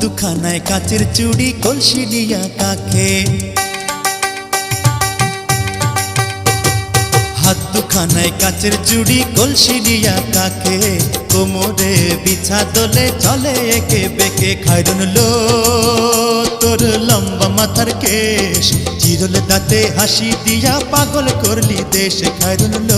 দুখানায় কাচের চুড়ি কলসি দিয়া কাকে, হাত দুখানায় কাচের চুড়ি কলসি দিয়া কাকে, কোমরে বিছা দোলে চলে একে বেঁকে। খায়রুন লো তোর লম্বা মাথার কেশ, চিরল দাঁতে হাসি দিয়া পাগল করলি দেশ। খায়রুন লো।